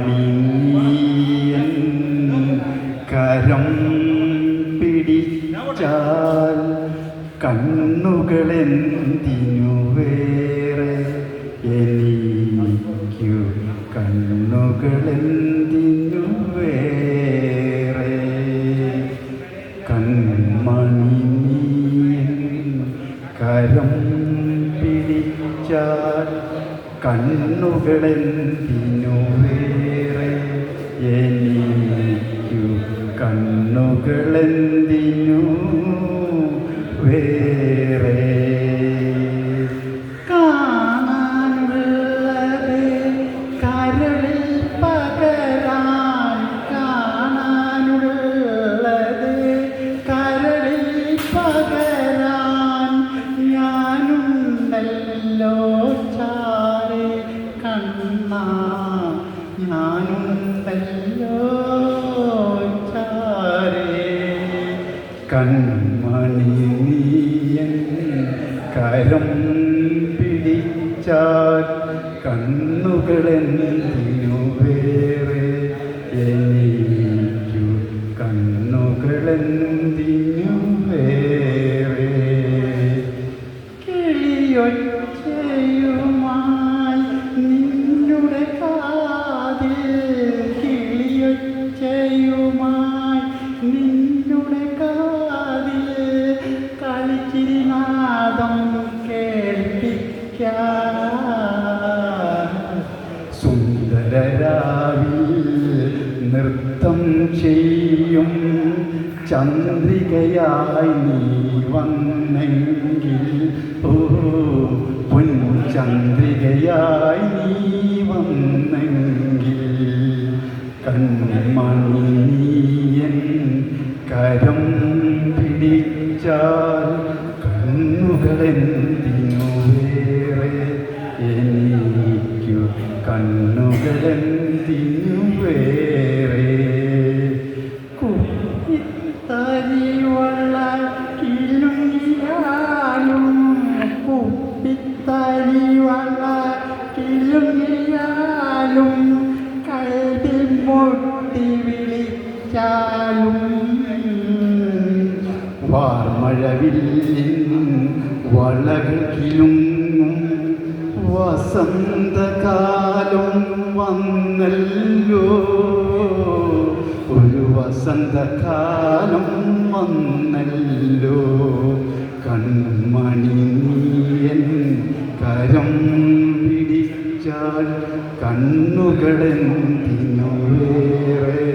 കൺമണിയൻ കരം പിടിച്ചാൽ കണ്ണുകളെന്തിനു വേറെ എനിക്കു കണ്ണുകളെന്തിനു വേറെ കൺമണിയൻ കരം പിടിച്ചാൽ കണ്ണുകളെന്തിനു വേറെ എനിക്കു കണ്ണുകളെന്തിനു വേറെ കാണാനുള്ളത് കരളിൽ പകരാൻ കാണാനുള്ളത് കരളിൽ പകരാൻ ഞാനുണ്ടല്ലോ ഞാനുണ്ടല്ലോ ചാരേ കൺമണിയൻ കരം പിടിച്ചാൽ കണ്ണുകളെന്തിനു വേറെ എനിക്കു കണ്ണുകളെന്തിനു വേറെ കിളിയൊച്ചയുമായി നിന്നുടെ കിളിയൊച്ചയുമായി നിന്നുടെ കാതിൽ കളിച്ചിരിനാദം കേൾപ്പിക്കാൻ സുന്ദരരാവിൽ നൃത്തം ചെയ്യും ചന്ദ്രികയായി നീ വന്നെങ്കിൽ ഓ പൊൻചന്ദ്രികയായി നീ വന്നെങ്കിൽ കൺമണിയൻ കരം പിടിച്ചാൽ കണ്ണുകളെന്തിനു വേറെ എനിക്കു കണ്ണുകളെന്തിനു വേറെ കുപ്പിത്തരിവള കിലുങ്ങിയാലും കുപ്പിത്തരിവള കിലുങ്ങിയാലും കൽവിൽ മുട്ടി വിളിച്ചാലും വാർമഴവില്ലിൻ വളകൾ കിലുങ്ങും വസന്തകാലം വന്നല്ലോ ഒരു വസന്തകാലം വന്നല്ലോ കൺമണിയൻ കരം പിടിച്ചാൽ കണ്ണുകളെന്തിനു വേറെ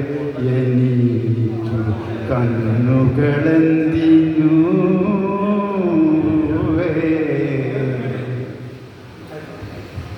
എനിക്കു കണ്ണുകളെന്തിനു